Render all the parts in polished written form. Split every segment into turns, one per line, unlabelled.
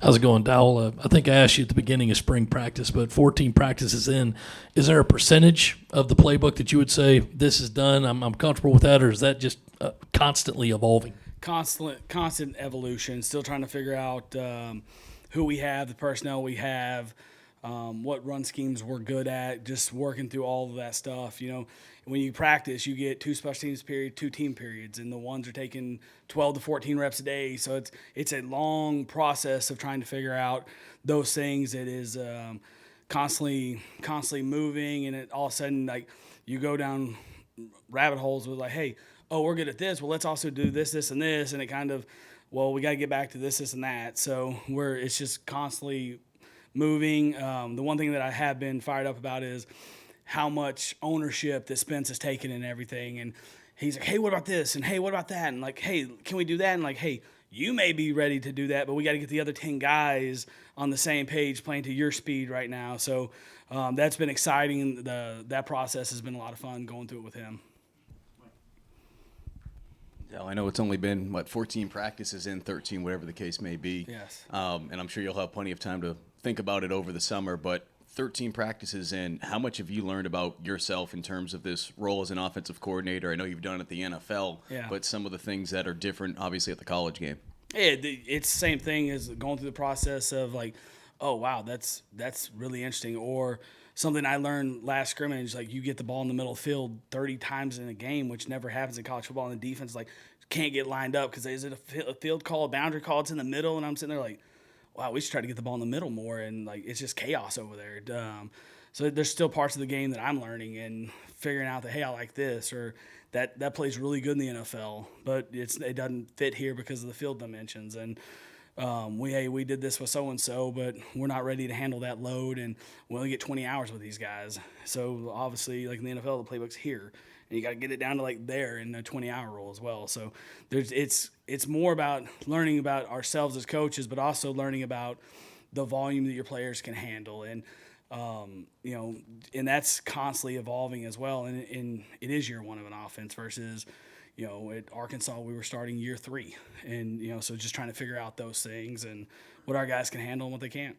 How's it going, Dowell? I think I asked you at the beginning of spring practice, but 14 practices in, is there a percentage of the playbook that you would say this is done, I'm comfortable with that, or is that just constantly evolving?
Constant evolution. Still trying to figure out who we have, the personnel we have, what run schemes we're good at. Just working through all of that stuff. You know, when you practice, you get 2 special teams period, 2 team periods, and the ones are taking 12 to 14 reps a day. So it's a long process of trying to figure out those things. It is constantly moving, and it all of a sudden like you go down rabbit holes with like, hey, oh, we're good at this. Well, let's also do this, this, and this. And it kind of, well, we got to get back to this, and that. So it's just constantly moving. The one thing that I have been fired up about is how much ownership that Spence has taken in everything. And he's like, hey, what about this? And hey, what about that? And like, hey, can we do that? And like, hey, you may be ready to do that, but we got to get the other 10 guys on the same page playing to your speed right now. So that's been exciting. That process has been a lot of fun going through it with him.
Yeah, I know it's only been, 14 practices in, 13, whatever the case may be.
Yes.
And I'm sure you'll have plenty of time to think about it over the summer, but 13 practices in, how much have you learned about yourself in terms of this role as an offensive coordinator? I know you've done it at the NFL, but some of the things that are different, obviously, at the college game.
Yeah, it's the same thing as going through the process of like, oh, wow, that's really interesting. Or something I learned last scrimmage, like you get the ball in the middle of the field 30 times in a game, which never happens in college football, and the defense like can't get lined up because is it a field call, a boundary call? It's in the middle, and I'm sitting there like, wow, we should try to get the ball in the middle more, and like it's just chaos over there. So there's still parts of the game that I'm learning and figuring out that, hey, I like this, or that plays really good in the NFL, but it doesn't fit here because of the field dimensions. And we did this with so-and-so, but we're not ready to handle that load, and we only get 20 hours with these guys. So obviously, like in the NFL, the playbook's here, and you got to get it down to like there in a 20-hour rule as well. So it's more about learning about ourselves as coaches, but also learning about the volume that your players can handle. And and that's constantly evolving as well. And it is year one of an offense versus, at Arkansas we were starting year 3, and so just trying to figure out those things and what our guys can handle and what they can't.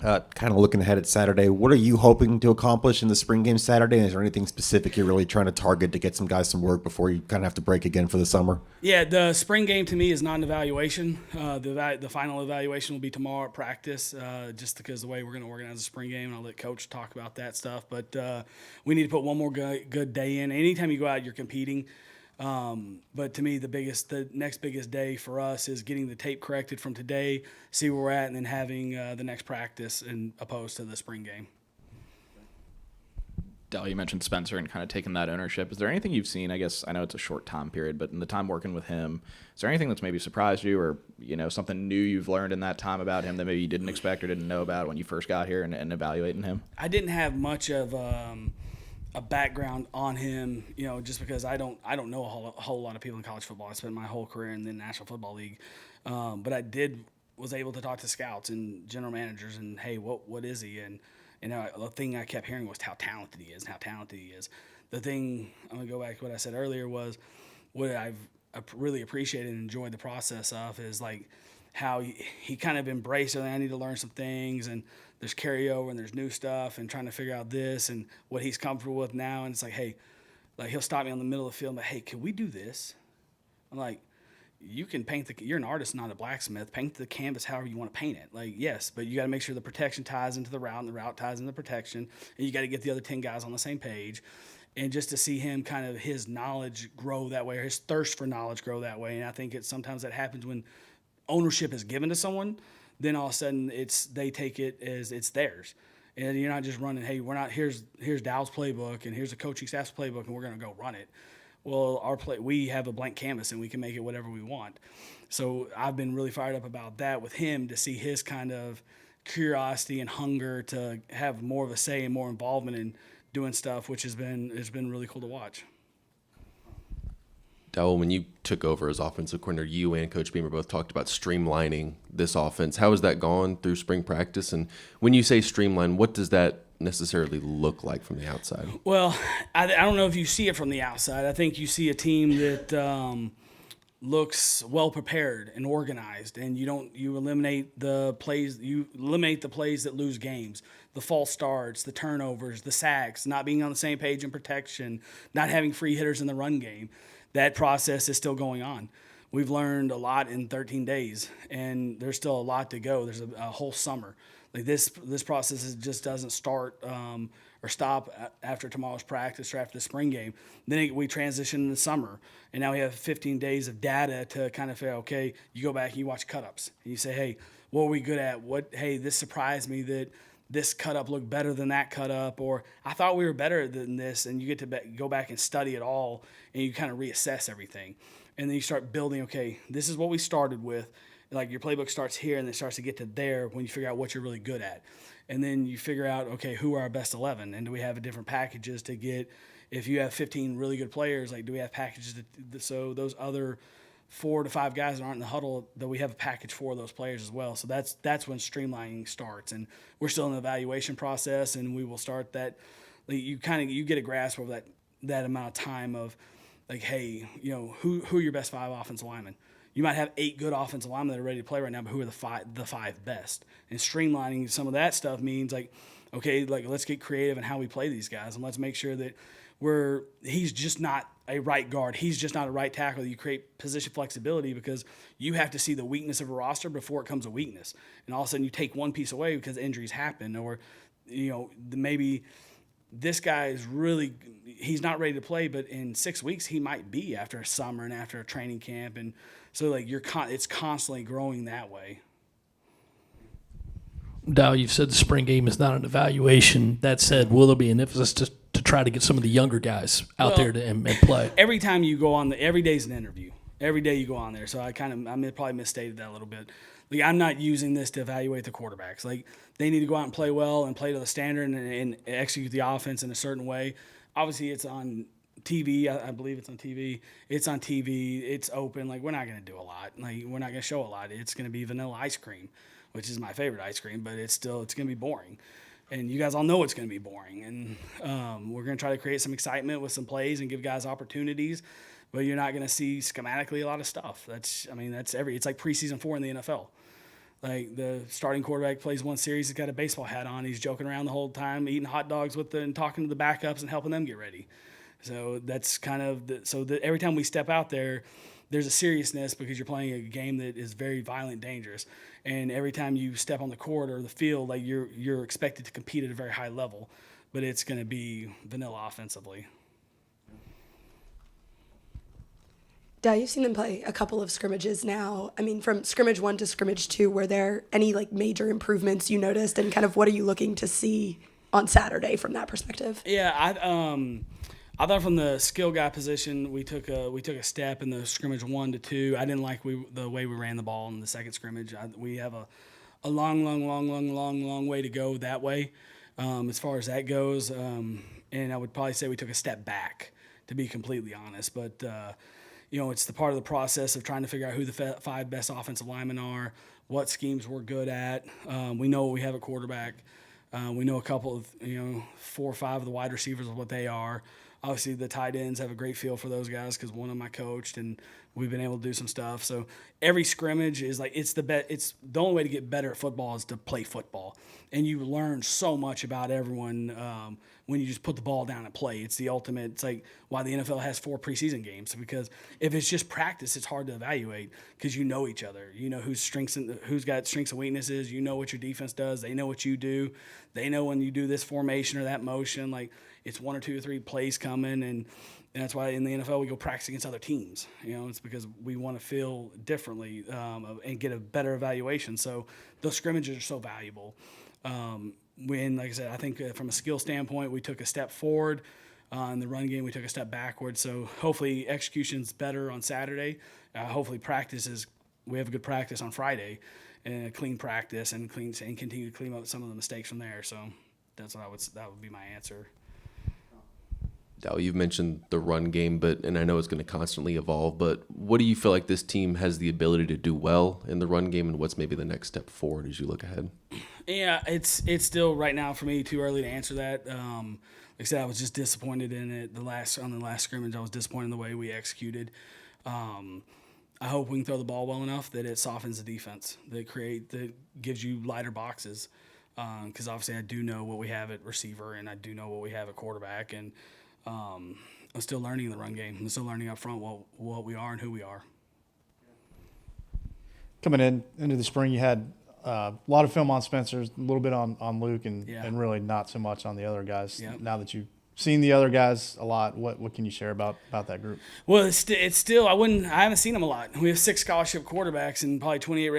Kind of looking ahead at Saturday, what are you hoping to accomplish in the spring game Saturday? Is there anything specific you're really trying to target to get some guys some work before you kind of have to break again for the summer?
Yeah, the spring game to me is not an evaluation. The final evaluation will be tomorrow at practice, just because the way we're going to organize the spring game, and I'll let Coach talk about that stuff. But we need to put one more good day in. Anytime you go out, you're competing. But to me, the next biggest day for us is getting the tape corrected from today, see where we're at, and then having the next practice and opposed to the spring game.
Dell, you mentioned Spencer and kind of taking that ownership. Is there anything you've seen? I guess I know it's a short time period, but in the time working with him, is there anything that's maybe surprised you, or something new you've learned in that time about him that maybe you didn't expect or didn't know about when you first got here and evaluating him?
I didn't have much of a background on him, just because I don't know a whole lot of people in college football. I spent my whole career in the National Football League, but I was able to talk to scouts and general managers and, hey, what is he? And the thing I kept hearing was how talented he is. The thing, I'm going to go back to what I said earlier, was what I've really appreciated and enjoyed the process of is like how he kind of embraced it. I need to learn some things, and there's carryover and there's new stuff, and trying to figure out this and what he's comfortable with now. And it's like, hey, like he'll stop me on the middle of the field, but hey, can we do this? I'm like, you can you're an artist, not a blacksmith. Paint the canvas however you want to paint it. Like, yes, but you got to make sure the protection ties into the route and the route ties into the protection. And you got to get the other 10 guys on the same page. And just to see him kind of his knowledge grow that way, or his thirst for knowledge grow that way. And I think sometimes that happens when ownership is given to someone, then all of a sudden they take it as it's theirs. And you're not just running, hey, here's Dowell's playbook and here's the coaching staff's playbook and we're going to go run it. Well, we have a blank canvas and we can make it whatever we want. So I've been really fired up about that with him, to see his kind of curiosity and hunger to have more of a say and more involvement in doing stuff, which has been really cool to watch.
Dowell, when you took over as offensive coordinator, you and Coach Beamer both talked about streamlining this offense. How has that gone through spring practice? And when you say streamline, what does that necessarily look like from the outside?
Well, I don't know if you see it from the outside. I think you see a team that looks well prepared and organized, and you eliminate the plays that lose games, the false starts, the turnovers, the sacks, not being on the same page in protection, not having free hitters in the run game. That process is still going on. We've learned a lot in 13 days, and there's still a lot to go. There's a whole summer. Like this process just doesn't start or stop after tomorrow's practice or after the spring game. Then we transition in the summer, and now we have 15 days of data to kind of figure, okay, you go back and you watch cut-ups, and you say, hey, what were we good at? Hey, this surprised me that this cut-up looked better than that cut-up, or I thought we were better than this, and you get to go back and study it all, and you kind of reassess everything. And then you start building, okay, this is what we started with. Like your playbook starts here and then starts to get to there when you figure out what you're really good at. And then you figure out, okay, who are our best 11? And do we have different packages to get, if you have 15 really good players, like do we have packages so those other 4 to 5 guys that aren't in the huddle, that we have a package for those players as well. So that's when streamlining starts. And we're still in the evaluation process, and we will start that. You get a grasp of that amount of time of like, hey, who are your best 5 offensive linemen? You might have 8 good offensive linemen that are ready to play right now, but who are the five best? And streamlining some of that stuff means like, okay, like let's get creative in how we play these guys, and let's make sure that he's just not a right guard. He's just not a right tackle. You create position flexibility because you have to see the weakness of a roster before it comes a weakness. And all of a sudden you take one piece away because injuries happen, or maybe this guy is he's not ready to play, but in 6 weeks he might be after a summer and after a training camp. And so like it's constantly growing that way.
Dowell, you've said the spring game is not an evaluation. That said, will there be an emphasis to try to get some of the younger guys out there and play?
Every time you go on, every day is an interview. Every day you go on there. So I probably misstated that a little bit. Like, I'm not using this to evaluate the quarterbacks. Like, they need to go out and play well and play to the standard and execute the offense in a certain way. Obviously, it's on TV. I believe it's on TV. It's on TV. It's open. Like, we're not going to do a lot. Like, we're not going to show a lot. It's going to be vanilla ice cream, which is my favorite ice cream, but it's going to be boring. And you guys all know it's going to be boring. And we're going to try to create some excitement with some plays and give guys opportunities. But you're not going to see schematically a lot of stuff. It's like preseason 4 in the NFL. Like the starting quarterback plays one series, he's got a baseball hat on, he's joking around the whole time, eating hot dogs and talking to the backups and helping them get ready. So that's kind of every time we step out there, there's a seriousness because you're playing a game that is very violent, dangerous. And every time you step on the court or the field, like you're expected to compete at a very high level, but it's going to be vanilla offensively.
Yeah, you've seen them play a couple of scrimmages now. I mean, from scrimmage 1 to scrimmage 2, were there any like major improvements you noticed, and kind of what are you looking to see on Saturday from that perspective?
Yeah, I thought from the skill guy position we took a step in the scrimmage 1 to 2. I didn't like the way we ran the ball in the second scrimmage. We have a long way to go that way as far as that goes, and I would probably say we took a step back, to be completely honest, but. It's the part of the process of trying to figure out who the 5 best offensive linemen are, what schemes we're good at. We know we have a quarterback. We know a couple of, 4 or 5 of the wide receivers of what they are. Obviously, the tight ends have a great feel for those guys because one of them I coached, and we've been able to do some stuff. So every scrimmage is like it's the only way to get better at football is to play football, and you learn so much about everyone when you just put the ball down and play. It's the ultimate. It's like why the NFL has 4 preseason games, because if it's just practice, it's hard to evaluate because you know each other. You know who's got strengths and weaknesses. You know what your defense does. They know what you do. They know when you do this formation or that motion. Like it's 1 or 2 or 3 plays coming, and that's why in the NFL we go practice against other teams. It's because we want to feel differently and get a better evaluation. So those scrimmages are so valuable. When, like I said, I think from a skill standpoint, we took a step forward. In the run game, we took a step backward. So hopefully execution's better on Saturday. Hopefully we have a good practice on Friday and a clean practice and continue to clean up some of the mistakes from there. So that would be my answer.
Dowell, you've mentioned the run game, and I know it's going to constantly evolve, but what do you feel like this team has the ability to do well in the run game, and what's maybe the next step forward as you look ahead?
Yeah, it's still right now for me too early to answer that. Like I said, I was just disappointed in it. On the last scrimmage, I was disappointed in the way we executed. I hope we can throw the ball well enough that it softens the defense, that gives you lighter boxes. Because obviously I do know what we have at receiver, and I do know what we have at quarterback, and I'm still learning in the run game. I'm still learning up front what we are and who we are.
Coming into the spring, you had a lot of film on Spencer, a little bit on Luke, and really not so much on the other guys.
Yep.
Now that you've seen the other guys a lot, what can you share about that group?
Well, it's still I haven't seen them a lot. We have 6 scholarship quarterbacks and probably 28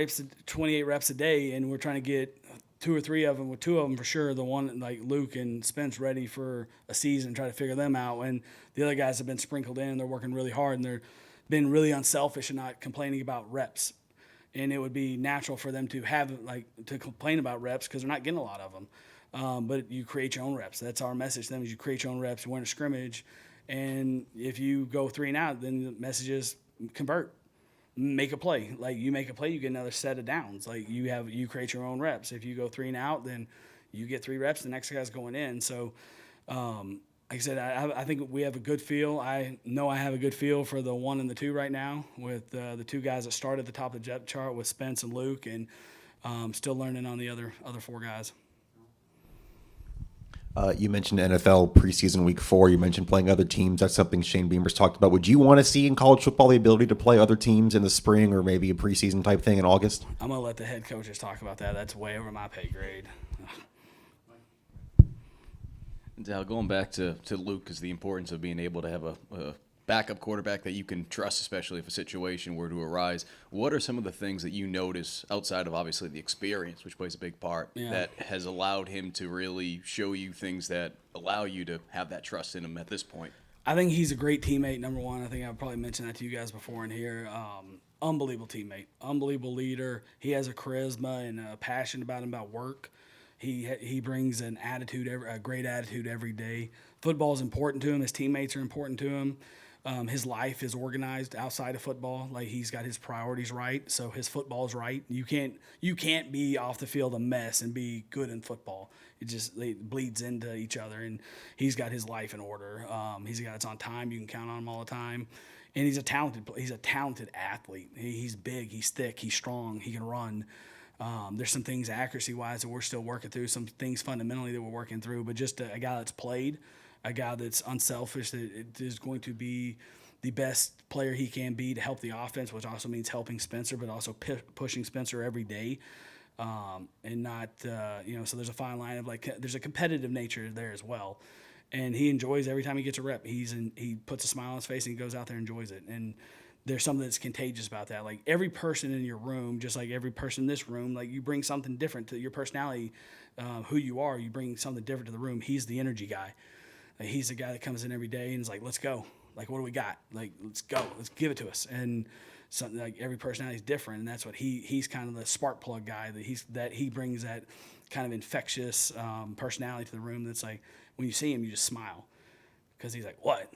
reps a day, and we're trying to get 2 or 3 of them, with 2 of them for sure, the one like Luke and Spence, ready for a season, try to figure them out. And the other guys have been sprinkled in, and they're working really hard, and they're been really unselfish and not complaining about reps. And it would be natural for them to to complain about reps because they're not getting a lot of them. But you create your own reps. That's our message to them: is you create your own reps, win a scrimmage, and if you go 3 and out, then the message is convert, make a play. Like you make a play, you get another set of downs. Like you create your own reps. If you go 3 and out, then you get 3 reps. The next guy's going in. So, like I said, I think we have a good feel. I know I have a good feel for the 1 and the 2 right now with the 2 guys that start at the top of the depth chart with Spence and Luke, and still learning on the other 4 guys.
You mentioned NFL preseason week 4. You mentioned playing other teams. That's something Shane Beamer's talked about. Would you want to see in college football the ability to play other teams in the spring or maybe a preseason type thing in August?
I'm going to let the head coaches talk about that. That's way over my pay grade.
Dowell, going back to Luke, is the importance of being able to have a backup quarterback that you can trust, especially if a situation were to arise. What are some of the things that you notice outside of obviously the experience, which plays a big part, that has allowed him to really show you things that allow you to have that trust in him at this point?
I think he's a great teammate, number one. I think I've probably mentioned that to you guys before in here. Unbelievable teammate, unbelievable leader. He has a charisma and a passion about him about work. He brings an attitude, a great attitude every day. Football is important to him. His teammates are important to him. His life is organized outside of football. Like he's got his priorities right, so his football's right. You can't be off the field a mess and be good in football. It bleeds into each other, and he's got his life in order. He's a guy that's on time. You can count on him all the time, and he's a talented athlete. He's big, he's thick, he's strong, he can run. There's some things accuracy-wise that we're still working through, some things fundamentally that we're working through, but just a guy that's played, a guy that's unselfish, that is going to be the best player he can be to help the offense, which also means helping Spencer, but also pushing Spencer every day. And not, so there's a fine line of there's a competitive nature there as well. And he enjoys every time he gets a rep. He puts a smile on his face and he goes out there and enjoys it. And there's something that's contagious about that. Like every person in your room, just like every person in this room, like you bring something different to your personality, who you are. You bring something different to the room. He's the energy guy. Like he's the guy that comes in every day and is like, let's go. Like, what do we got? Like, let's go. Let's give it to us. And something like every personality is different, and that's what he's kind of the spark plug guy that he brings that kind of infectious personality to the room. That's like when you see him, you just smile because he's like, what?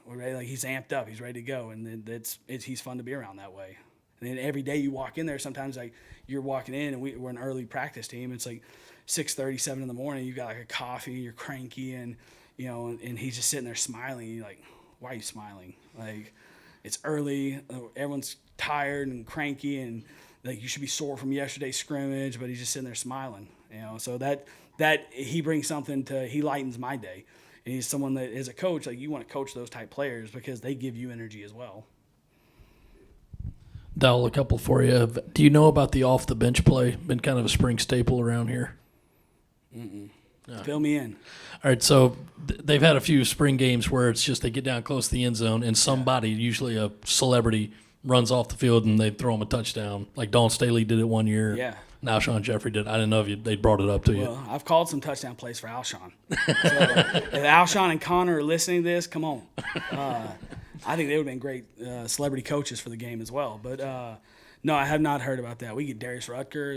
We're ready. Like he's amped up. He's ready to go, and he's fun to be around that way. And then every day you walk in there, sometimes like you're walking in, and we're an early practice team. It's like 6:30, 7 in the morning. You got like a coffee. You're cranky, and and he's just sitting there smiling. You're like, why are you smiling? Like, it's early. Everyone's tired and cranky, and like you should be sore from yesterday's scrimmage, but he's just sitting there smiling. So that he brings something he lightens my day. And he's someone that, as a coach, like you want to coach those type players because they give you energy as well.
Dowell, a couple for you. Do you know about the off the bench play? Been kind of a spring staple around here.
No. Fill me in.
All right, so they've had a few spring games where it's just they get down close to the end zone and somebody, usually a celebrity, runs off the field and they throw them a touchdown. Like Dawn Staley did it one year.
Yeah.
Now Alshon Jeffrey did. I didn't know if they brought it up to you.
Well, I've called some touchdown plays for Alshon. So if Alshon and Connor are listening to this, come on. I think they would have been great celebrity coaches for the game as well. But no, I have not heard about that. We get Darius Rutger.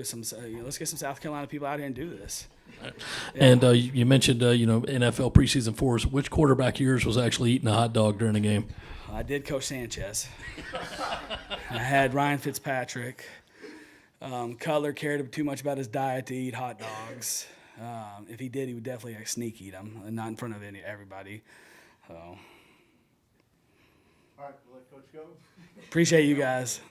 Let's get some South Carolina people out here and do this. Yeah.
And you mentioned NFL preseason 4s. Which quarterback of yours was actually eating a hot dog during the game?
I did Coach Sanchez. I had Ryan Fitzpatrick. Cutler cared too much about his diet to eat hot dogs. If he did, he would definitely sneak eat them, and not in front of everybody. So.
All right, we'll let Coach go.
Appreciate you guys.